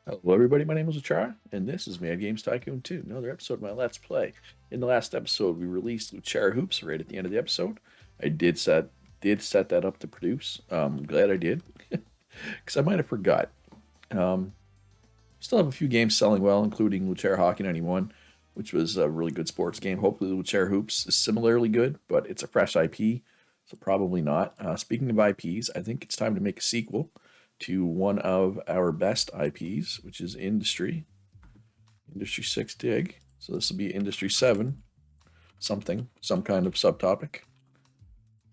Hello, everybody. My name is Luchara, and this is Mad Games Tycoon 2, another episode of my Let's Play. In the last episode, we released Luchara Hoops right at the end of the episode. I did set that up to produce. I'm glad I did, because I might have forgot. Um, Still have a few games selling well, including Luchara Hockey 91, which was a really good sports game. Hopefully, Luchara Hoops is similarly good, but it's a fresh IP, so probably not. Speaking of IPs, I think it's time to make a sequel to one of our best IPs, which is Industry 6 Dig. So this will be Industry 7, some kind of subtopic.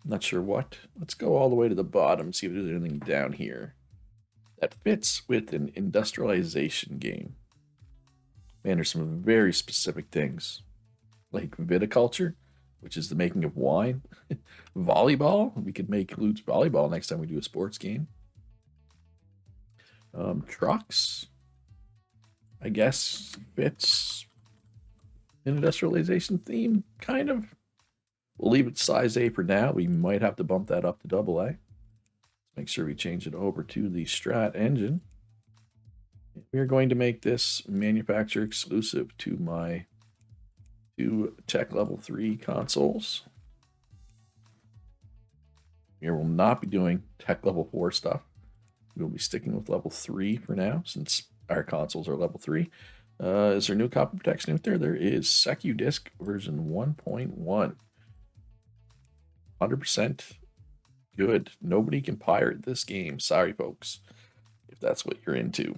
Not sure what. Let's go all the way to the bottom, see if there's anything down here that fits with an industrialization game. Man, there's some very specific things, like viticulture, which is the making of wine. Volleyball, we could make Looch volleyball next time we do a sports game. Trucks, I guess, fits an industrialization theme, kind of. We'll leave it size A for now. We might have to bump that up to double A. Let's make sure we change it over to the Strat engine. We are going to make this manufacturer exclusive to my two Tech Level 3 consoles. We will not be doing Tech Level 4 stuff. We'll be sticking with Level 3 for now, since our consoles are Level 3. Is there new copy protection out there? There is. SecuDisc version 1.1. 100% good. Nobody can pirate this game. Sorry, folks, if that's what you're into.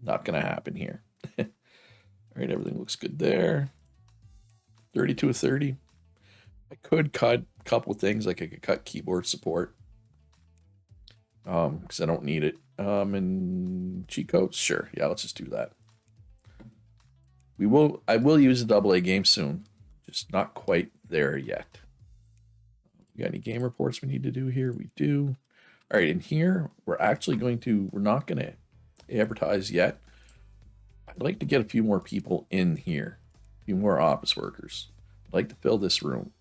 Not going to happen here. All right, everything looks good there. 32 of 30. I could cut a couple of things, like I could cut keyboard support, because I don't need it. And cheat codes, sure. Yeah, let's just do that. I will use a double A game soon, just not quite there yet. We got any game reports we need to do here? We do. All right, in here, we're not going to advertise yet. I'd like to get a few more people in here, a few more office workers. I'd like to fill this room.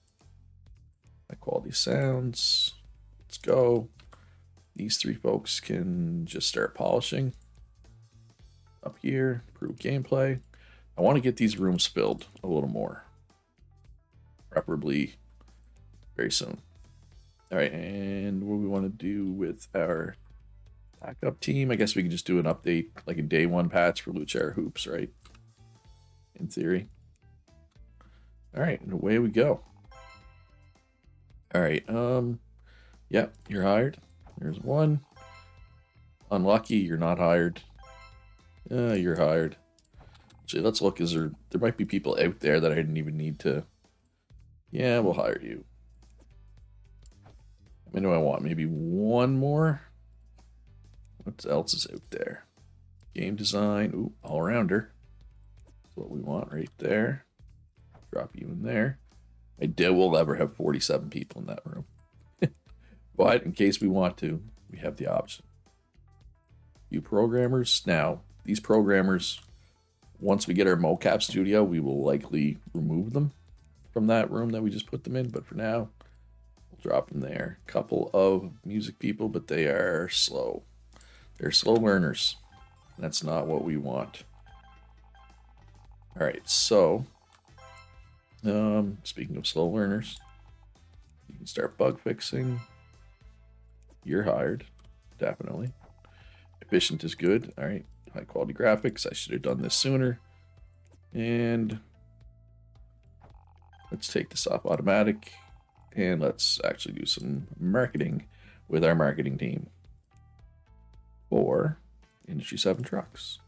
High quality sounds. Let's go. These three folks can just start polishing. Up here, improve gameplay. I want to get these rooms filled a little more, preferably very soon. All right, and what do we want to do with our backup team? I guess we can just do an update, like a day one patch for Luchara Hoops, right? In theory. All right, and away we go. All right, yep, you're hired. There's one. Unlucky, you're not hired. You're hired. Actually, let's look. There might be people out there that I didn't even need to. Yeah, we'll hire you. How many do I want? Maybe one more? What else is out there? Game design. Ooh, all-rounder. That's what we want right there. Drop you in there. I doubt we'll ever have 47 people in that room. But in case we want to, we have the option. You programmers. Now, these programmers, once we get our mocap studio, we will likely remove them from that room that we just put them in. But for now, we'll drop them there. Couple of music people, but they are slow. They're slow learners. That's not what we want. All right, so speaking of slow learners, you can start bug fixing. You're hired, definitely. Efficient is good. All right, high quality graphics. I should have done this sooner. And let's take this off automatic, and let's actually do some marketing with our marketing team for Industry 7 trucks.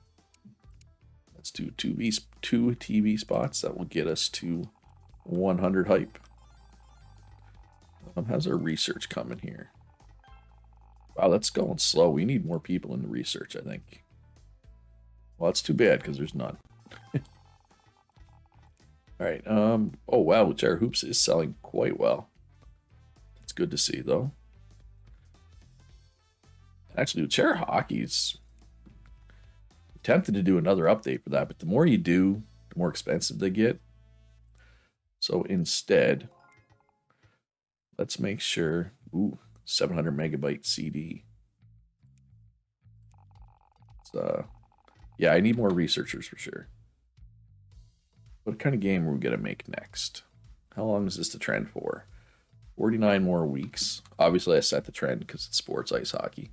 Let's do two TV spots. That will get us to 100 hype. How's our research coming here? Wow, that's going slow. We need more people in the research, I think. Well, that's too bad, because there's none. All right. Oh, wow. Luchara Hoops is selling quite well. It's good to see, though. Actually, Luchara Hockey's tempted to do another update for that, but the more you do, the more expensive they get. So instead, let's make sure. Ooh, 700 megabyte CD. Yeah, I need more researchers for sure. What kind of game are we going to make next? How long is this the trend for? 49 more weeks. Obviously, I set the trend because it's sports ice hockey.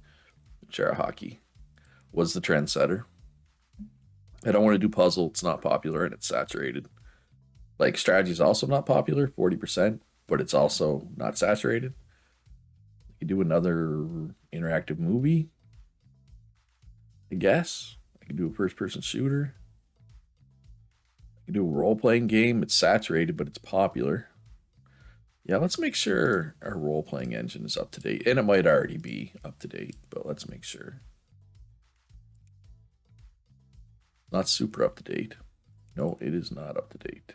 Chara hockey was the trendsetter. I don't want to do puzzle. It's not popular and it's saturated. Like strategy is also not popular, 40%, but it's also not saturated. You could do another interactive movie, I guess. I could do a first-person shooter. I could do a role-playing game. It's saturated, but it's popular. Yeah, let's make sure our role-playing engine is up to date. And it might already be up to date, but let's make sure. Not super up to date. No, it is not up to date.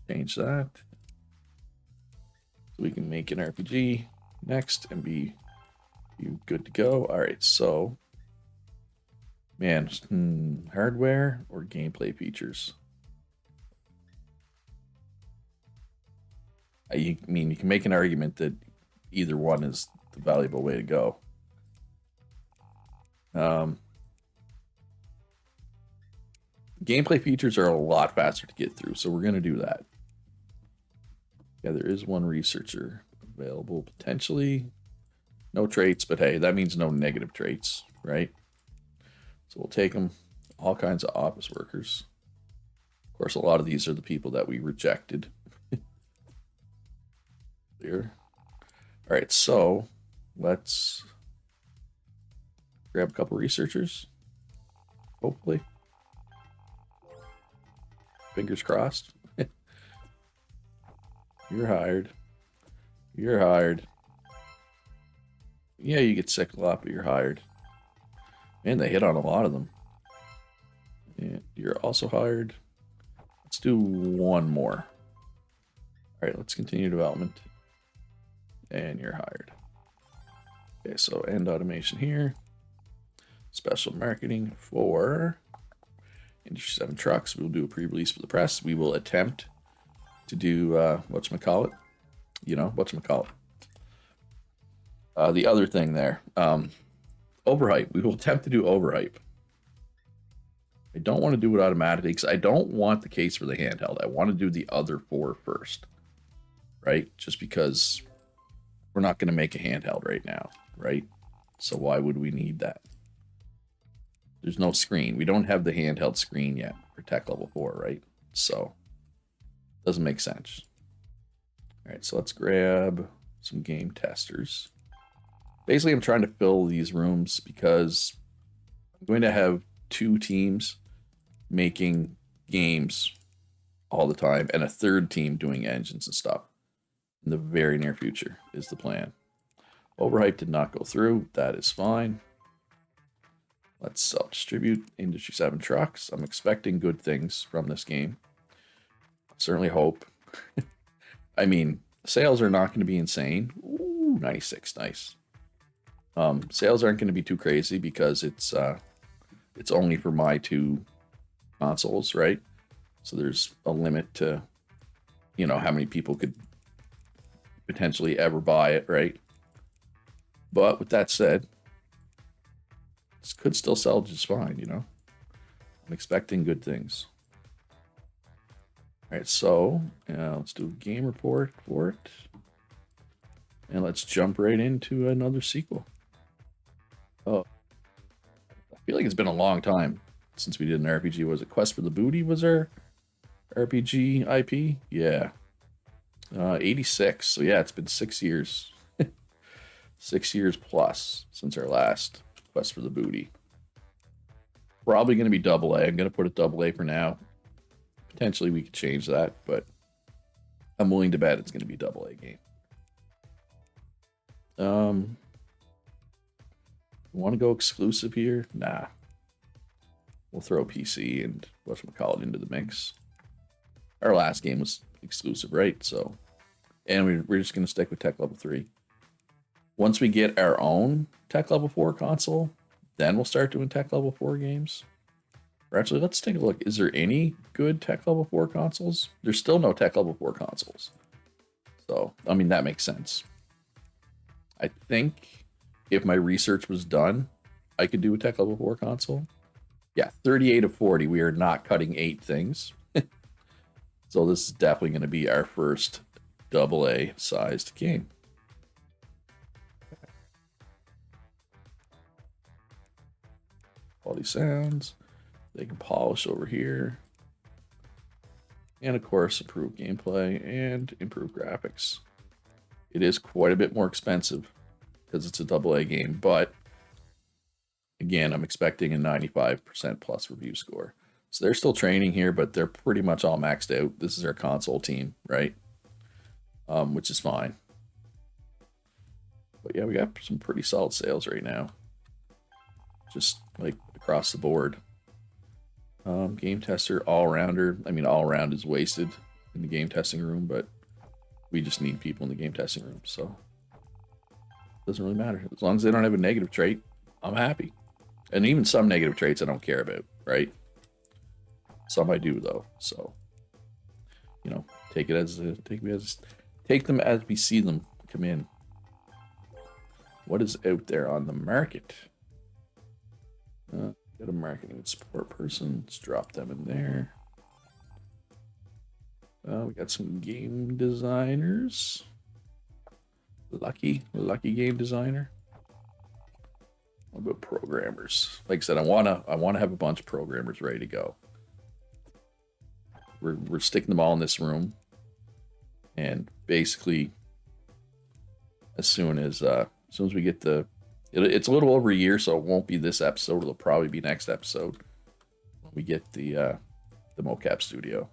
Change that. So we can make an RPG next and be good to go. All right, so man, hardware or gameplay features? I mean, you can make an argument that either one is the valuable way to go. Gameplay features are a lot faster to get through, so we're going to do that. Yeah, there is one researcher available potentially. No traits, but hey, that means no negative traits, right? So we'll take them. All kinds of office workers. Of course, a lot of these are the people that we rejected. Here. All right, so let's grab a couple researchers. Hopefully. Fingers crossed. You're hired. You're hired. Yeah, you get sick a lot, but you're hired. Man, they hit on a lot of them. And you're also hired. Let's do one more. All right, let's continue development. And you're hired. Okay, so end automation here. Special marketing for Industry 7 trucks. We'll do a pre-release for the press. We will attempt to do whatchamacallit. You know, whatchamacallit. The other thing there. Overhype. We will attempt to do overhype. I don't want to do it automatically because I don't want the case for the handheld. I want to do the other 4 first. Right? Just because we're not going to make a handheld right now. Right? So why would we need that? There's no screen. We don't have the handheld screen yet for tech level 4, right? So doesn't make sense. All right, so let's grab some game testers. Basically, I'm trying to fill these rooms because I'm going to have 2 teams making games all the time and a 3rd team doing engines and stuff in the very near future is the plan. Overhype did not go through. That is fine. Let's self-distribute Industry 7 trucks. I'm expecting good things from this game. Certainly hope. I mean, sales are not going to be insane. Ooh, 96, nice. Sales aren't going to be too crazy because it's only for my 2 consoles, right? So there's a limit to, you know, how many people could potentially ever buy it, right? But with that said, this could still sell just fine, you know? I'm expecting good things. All right, so let's do a game report for it. And let's jump right into another sequel. Oh, I feel like it's been a long time since we did an RPG. Was it Quest for the Booty was our RPG IP? Yeah. 86. So yeah, it's been 6 years. 6 years plus since our last Quest for the Booty. Probably going to be double A. I'm going to put it double A for now. Potentially we could change that, but I'm willing to bet it's going to be double A game. Want to go exclusive here? Nah. We'll throw PC and whatchamacallit into the mix. Our last game was exclusive, right? So, and we're just going to stick with Tech Level 3. Once we get our own Tech Level 4 console, then we'll start doing Tech Level 4 games. Or actually, let's take a look. Is there any good Tech Level 4 consoles? There's still no Tech Level 4 consoles. So, I mean, that makes sense. I think if my research was done, I could do a tech level 4 console. Yeah, 38 of 40. We are not cutting 8 things. So this is definitely going to be our first AA sized game. Quality sounds. They can polish over here. And of course, improve gameplay and improve graphics. It is quite a bit more expensive because it's a AA game, but again, I'm expecting a 95% plus review score. So they're still training here, but they're pretty much all maxed out. This is our console team, right? Which is fine. But yeah, we got some pretty solid sales right now. Just like across the board. Game tester, all-rounder. I mean, all-round is wasted in the game testing room, but we just need people in the game testing room, so it doesn't really matter. As long as they don't have a negative trait, I'm happy. And even some negative traits I don't care about, right? Some I do though, so you know, take them as we see them come in. What is out there on the market? Got a marketing and support person. Let's drop them in there. We got some game designers. Lucky game designer. What about programmers? Like I said, I wanna have a bunch of programmers ready to go. We're sticking them all in this room, and basically, as soon as we get it's a little over a year, so it won't be this episode. It'll probably be next episode when we get the mocap studio.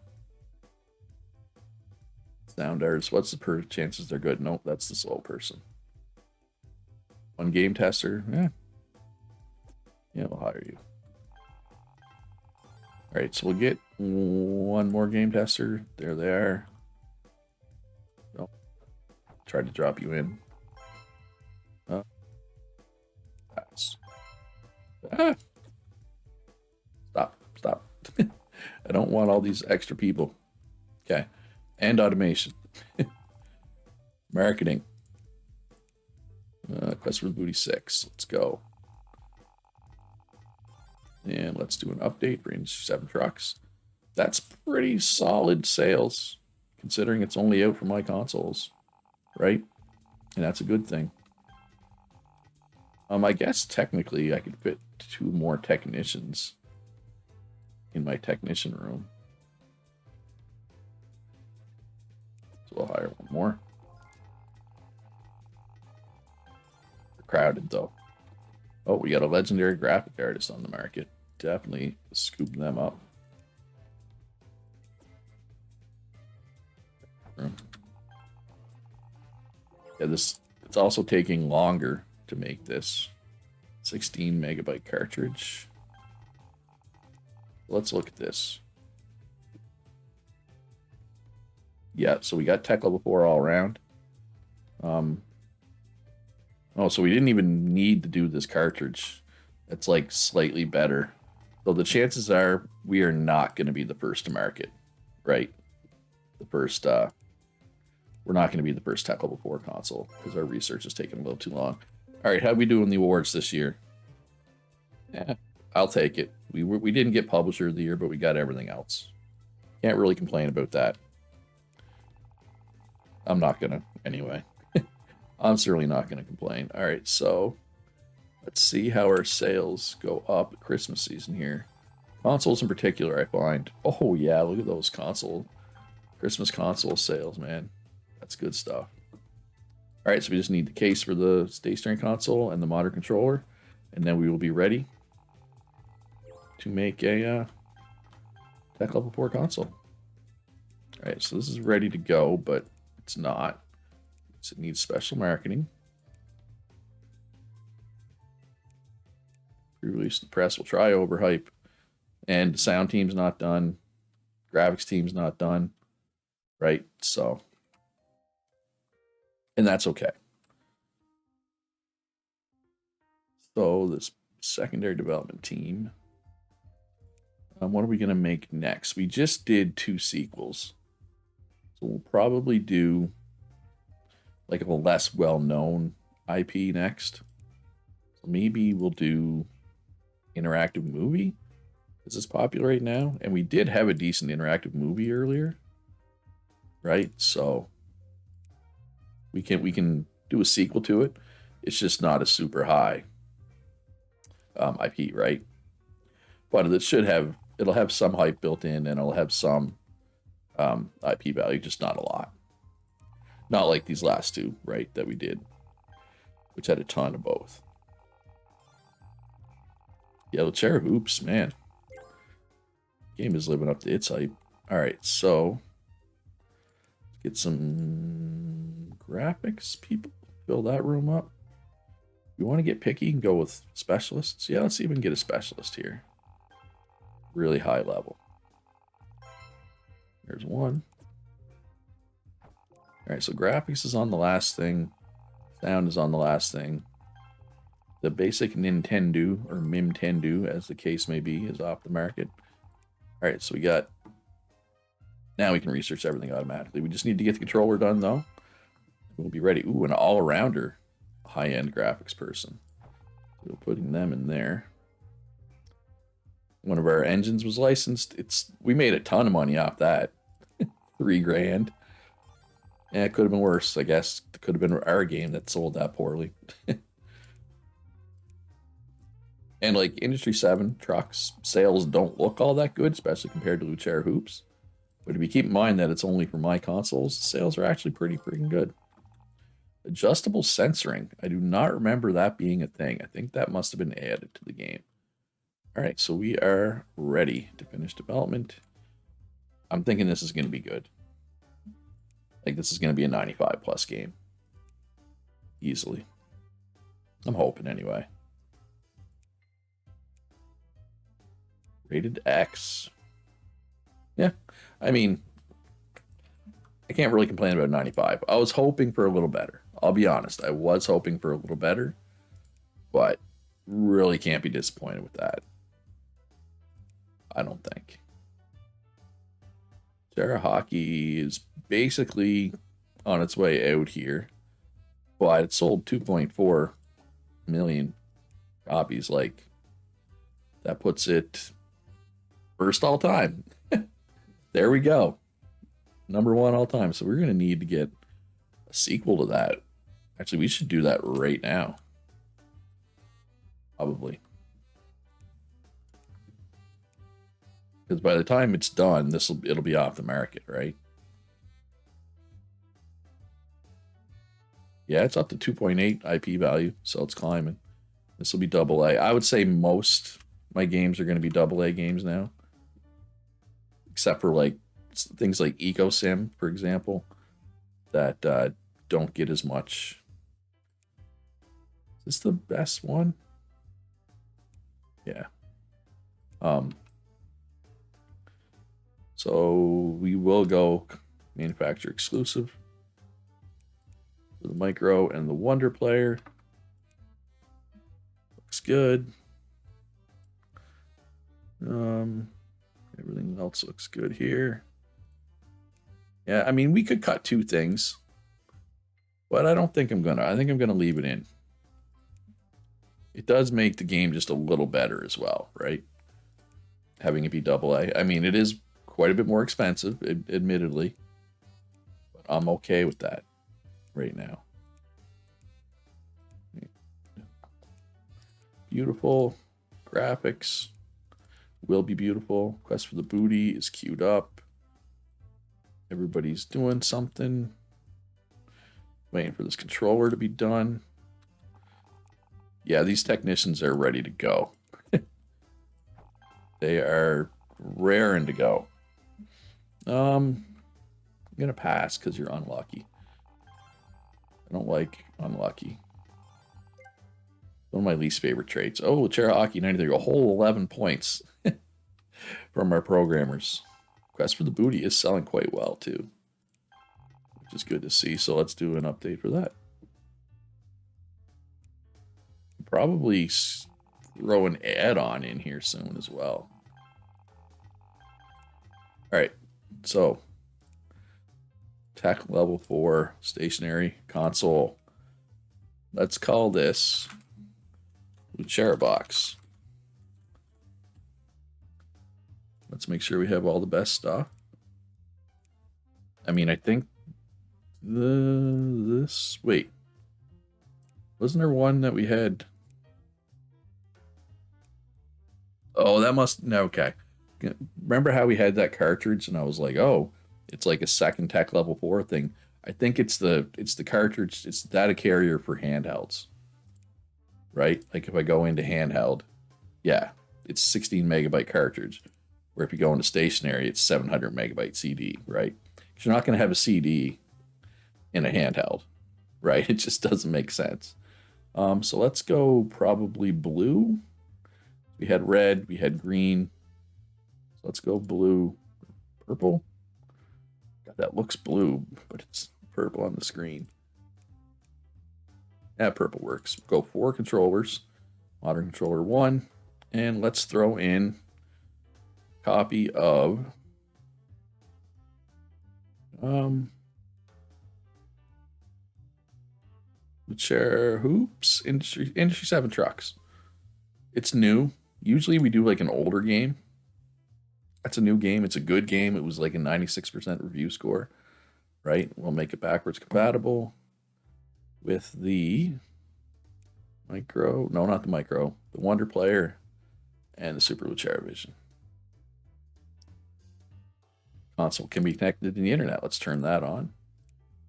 Sound artists. What's the chances they're good? Nope, that's the sole person. One game tester. Yeah, we'll hire you. All right, so we'll get one more game tester. There they are. Nope. Tried to drop you in. Stop. I don't want all these extra people. Okay. And automation. Marketing. Quest for the Booty 6. Let's go. And let's do an update for Industry 7 trucks. That's pretty solid sales, considering it's only out for my consoles, right? And that's a good thing. I guess technically I could fit 2 more technicians in my technician room. So we'll hire one more. We're crowded though. Oh, we got a legendary graphic artist on the market. Definitely scoop them up. Yeah, it's also taking longer to make this 16 megabyte cartridge. Let's look at this. Yeah, so we got tech level 4 all around. Oh, so we didn't even need to do this cartridge. It's like slightly better. So the chances are we are not going to be the first to market, right? The first, we're not going to be the first tech level 4 console because our research is taking a little too long. All right, how we doing the awards this year? Yeah, I'll take it. We didn't get Publisher of the Year, but we got everything else. Can't really complain about that. I'm not gonna anyway. I'm certainly not gonna complain. All right, so let's see how our sales go up Christmas season here. Consoles in particular, I find. Oh yeah, look at those Christmas console sales, man. That's good stuff. All right, so we just need the case for the Stay-Strand console and the modern controller, and then we will be ready to make a tech level 4 console. All right, so this is ready to go, but it's not. So it needs special marketing. Pre-release the press. We'll try overhype. And the sound team's not done. Graphics team's not done. Right? So. And that's okay. So this secondary development team. What are we going to make next? We just did 2 sequels. So we'll probably do like a less well-known IP next. Maybe we'll do interactive movie. Is this popular right now? And we did have a decent interactive movie earlier, right? So we can do a sequel to it. It's just not a super high IP, right? But it'll have some hype built in, and it'll have some IP value, just not a lot. Not like these last two, right, that we did, which had a ton of both. Yeah, chair hoops, man. Game is living up to its hype. All right, so let's get some graphics, people. Fill that room up. You want to get picky and go with specialists? Yeah, let's see if we can get a specialist here. Really high level. There's one. All right, so graphics is on the last thing. Sound is on the last thing. The basic Nintendo, or Mimtendo, as the case may be, is off the market. All right, so we got... Now we can research everything automatically. We just need to get the controller done, though. We'll be ready. Ooh, an all-arounder high-end graphics person. So we're putting them in there. One of our engines was licensed. We made a ton of money off that. $3,000. Yeah, it could have been worse, I guess. It could have been our game that sold that poorly. And like Industry 7 trucks, sales don't look all that good, especially compared to Looch hoops. But if you keep in mind that it's only for my consoles, sales are actually pretty freaking good. Adjustable censoring. I do not remember that being a thing. I think that must have been added to the game. All right, so we are ready to finish development. I'm thinking this is going to be good. Like, this is going to be a 95 plus game. Easily. I'm hoping anyway. Rated X. Yeah, I mean, I can't really complain about 95. I was hoping for a little better. I'll be honest. I was hoping for a little better, but really can't be disappointed with that. I don't think. Terra Hockey is basically on its way out here, but it sold 2.4 million copies. Like, that puts it first all time. There we go. Number one all time. So we're going to need to get a sequel to that. Actually, we should do that right now. Probably. Because by the time it's done, it'll be off the market, right? Yeah, it's up to 2.8 IP value, so it's climbing. This will be AA. I would say most my games are going to be AA games now. Except for like things like EcoSim, for example, that don't get as much. Is this the best one? Yeah. So we will go manufacturer exclusive for the Micro and the Wonder Player. Looks good. Everything else looks good here. Yeah, I mean, we could cut two things, but I don't think I'm gonna. I think I'm gonna leave it in. It does make the game just a little better as well, right? Having it be AA. I mean, it is quite a bit more expensive, admittedly, but I'm okay with that right now. Beautiful graphics will be beautiful. Quest for the Booty is queued up. Everybody's doing something. Waiting for this controller to be done. Yeah, these technicians are ready to go. They are raring to go. I'm gonna pass because you're unlucky. I don't like unlucky. One of my least favorite traits. Oh, Cherokee 93, a whole 11 points from our programmers. Quest for the Booty is selling quite well too, which is good to see. So let's do an update for that. Probably throw an add-on in here soon as well. All right, so tech level 4 stationary console. Let's call this Luchera box. Let's make sure we have all the best stuff. I mean, I think wait. Wasn't there one that we had? Oh, that must no, okay. Remember how we had that cartridge and I was like, "Oh, it's like a second tech level 4 thing." I think it's the cartridge, it's the data carrier for handhelds. Right? Like if I go into handheld, yeah, it's 16 megabyte cartridge. Where if you go into stationary, it's 700 megabyte CD, right? Because you're not going to have a CD in a handheld, right? It just doesn't make sense. So let's go probably blue. We had red, we had green. So let's go blue, purple. God, that looks blue, but it's purple on the screen. Yeah, purple works. Go 4 controllers, modern controller 1, and let's throw in a copy of Share Hoops Industry 7 trucks. It's new. Usually we do like an older game. That's a new game. It's a good game. It was like a 96% review score, right? We'll make it backwards compatible with the micro. No, not the micro. The Wonder Player and the Super Luchera Vision. Console can be connected to the internet. Let's turn that on.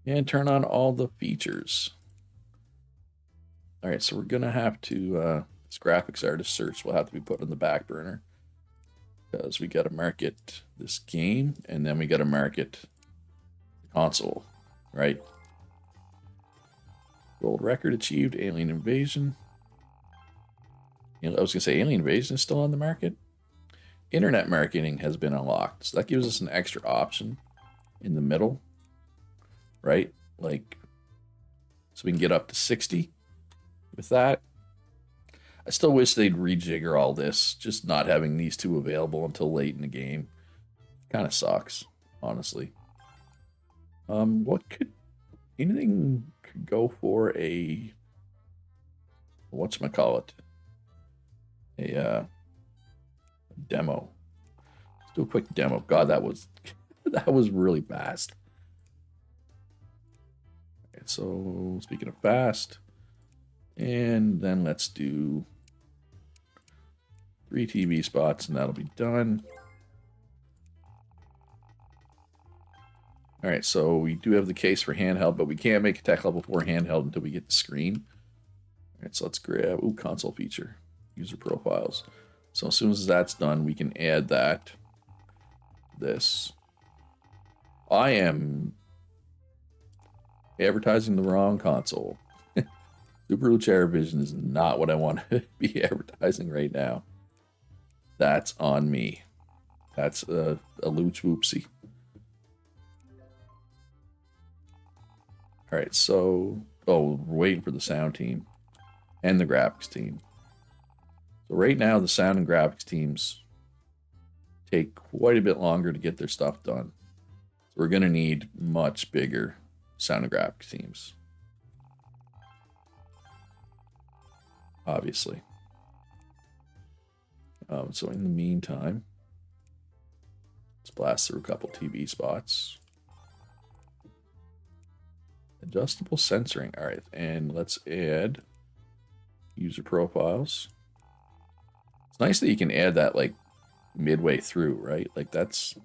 And turn on all the features. All right, so we're going to have to, this graphics artist search will have to be put on the back burner. Because we got to market this game, and then we got to market the console, right? Gold record achieved, Alien Invasion. I was going to say Alien Invasion is still on the market. Internet marketing has been unlocked, so that gives us an extra option in the middle, right? Like, so we can get up to 60 with that. I still wish they'd rejigger all this, just not having these two available until late in the game. Kind of sucks, honestly. What could anything could go for a whatchamacallit? A demo. Let's do a quick demo. God, that was really fast. Okay, so speaking of fast, and then let's do 3 TV spots, and that'll be done. All right, so we do have the case for handheld, but we can't make a tech level 4 handheld until we get the screen. All right, so let's grab console feature, user profiles. So as soon as that's done, we can add this. I am advertising the wrong console. Super Luchera Vision is not what I want to be advertising right now. That's on me. That's a Looch whoopsie. All right, so we're waiting for the sound team and the graphics team. So right now, the sound and graphics teams take quite a bit longer to get their stuff done. So we're going to need much bigger sound and graphics teams. Obviously. So in the meantime, let's blast through a couple TV spots. Adjustable censoring. All right, and let's add user profiles. It's nice that you can add that like midway through, right? Like that's,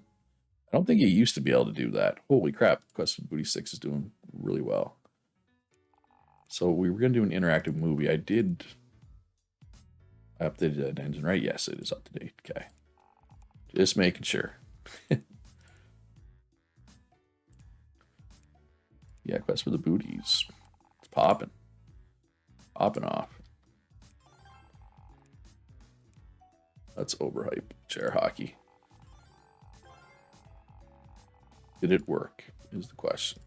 I don't think you used to be able to do that. Holy crap, Quest for Booty 6 is doing really well. So we were going to do an interactive movie. I updated that engine, right? Yes, it is up to date. Okay. Just making sure. Yeah, Quest for the Booties. It's popping. Popping off. That's overhype. Chair hockey. Did it work? Is the question.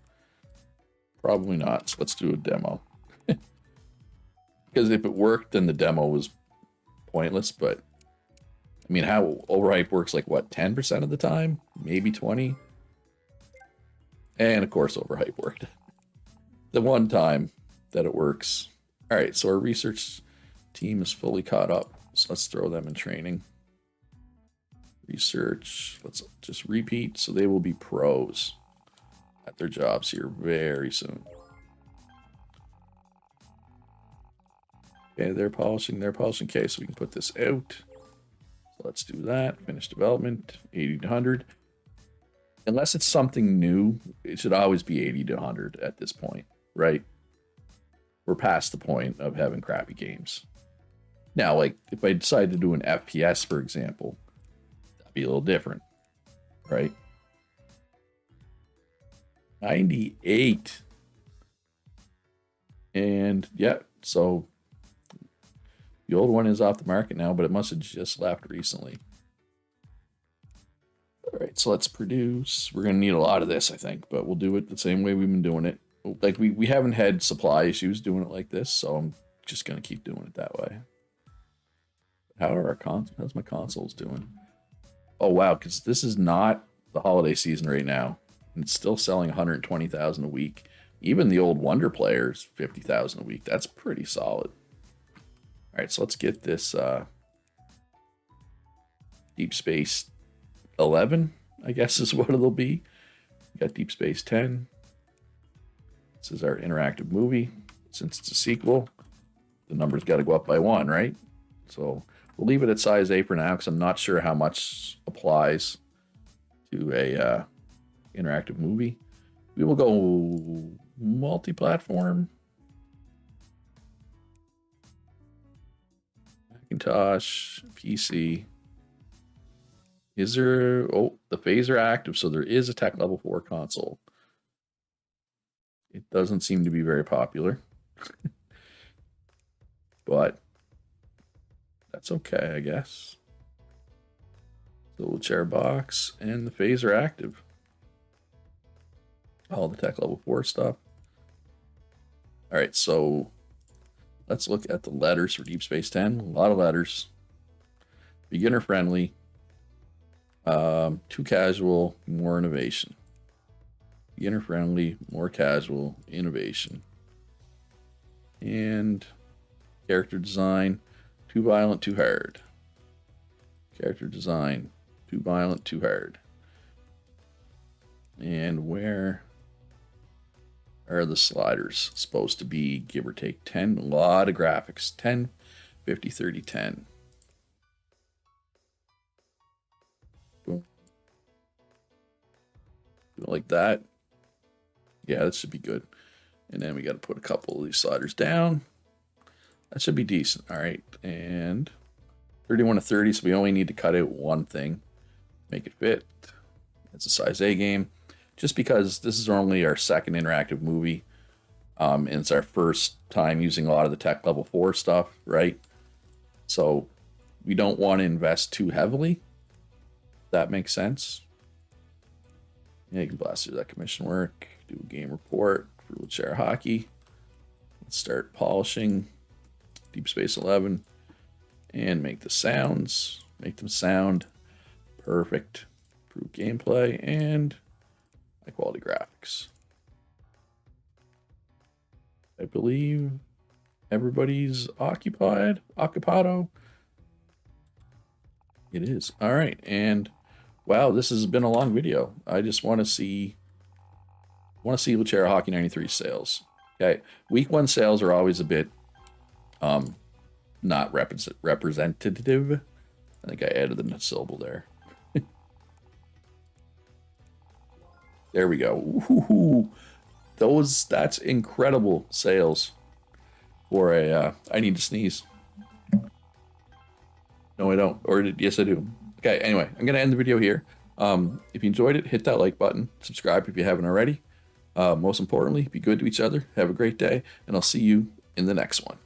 Probably not. So let's do a demo. Because if it worked, then the demo was pointless. But I mean, how overhype works like what, 10% of the time? Maybe 20%? And of course, overhype worked. The one time that it works. All right, so our research Team is fully caught up, so let's throw them in training. Research, let's just repeat, so they will be pros at their jobs here very soon. Okay, they're polishing. Okay, so we can put this out. So let's do that. Finish development, 80 to 100. Unless it's something new, it should always be 80 to 100 at this point, right? We're past the point of having crappy games. Now, like, if I decide to do an FPS, for example, that'd be a little different, right? 98. And, yeah, so the old one is off the market now, but it must have just left recently. All right, so let's produce. We're going to need a lot of this, I think, but we'll do it the same way we've been doing it. Like, we haven't had supply issues doing it like this, so I'm just going to keep doing it that way. How's my consoles doing? Oh, wow, because this is not the holiday season right now, and it's still selling 120,000 a week. Even the old Wonder players, 50,000 a week. That's pretty solid. All right, so let's get this Deep Space 11, I guess is what it'll be. We got Deep Space 10. This is our interactive movie. Since it's a sequel, the number's got to go up by 1, right? So we'll leave it at size A for now because I'm not sure how much applies to a interactive movie. We will go multi-platform. Macintosh, PC. Is there... Oh, the phaser active, so there is a Tech Level 4 console. It doesn't seem to be very popular. But that's okay, I guess. The little chair box and the phaser active. All the Tech Level 4 stuff. All right, so let's look at the letters for Deep Space 10. A lot of letters. Beginner friendly. Too casual, more innovation. Beginner friendly, more casual, innovation. And character design, too violent, too hard. Character design, too violent, too hard. And where are the sliders supposed to be? Give or take 10. A lot of graphics. 10, 50, 30, 10. Boom. Like that. Yeah, that should be good. And then we got to put a couple of these sliders down. That should be decent. All right. And 31 to 30, so we only need to cut out one thing. Make it fit. It's a size A game. Just because this is only our second interactive movie. And it's our first time using a lot of the Tech Level 4 stuff, right? So we don't want to invest too heavily. If that makes sense. Yeah, you can blast through that commission work. Do a game report for wheelchair hockey. Let's start polishing Deep Space 11 and make the sounds. Make them sound perfect. Improve gameplay and high quality graphics. I believe everybody's occupado. It is. All right. And wow, this has been a long video. I just want to see Luchera Hockey 93 sales. Okay. Week 1 sales are always a bit not representative. I think I added a syllable there. There we go. Ooh, that's incredible sales for a I need to sneeze. No, I don't. Or yes, I do. Okay, anyway, I'm going to end the video here. If you enjoyed it, hit that like button. Subscribe if you haven't already. Most importantly, be good to each other. Have a great day, and I'll see you in the next one.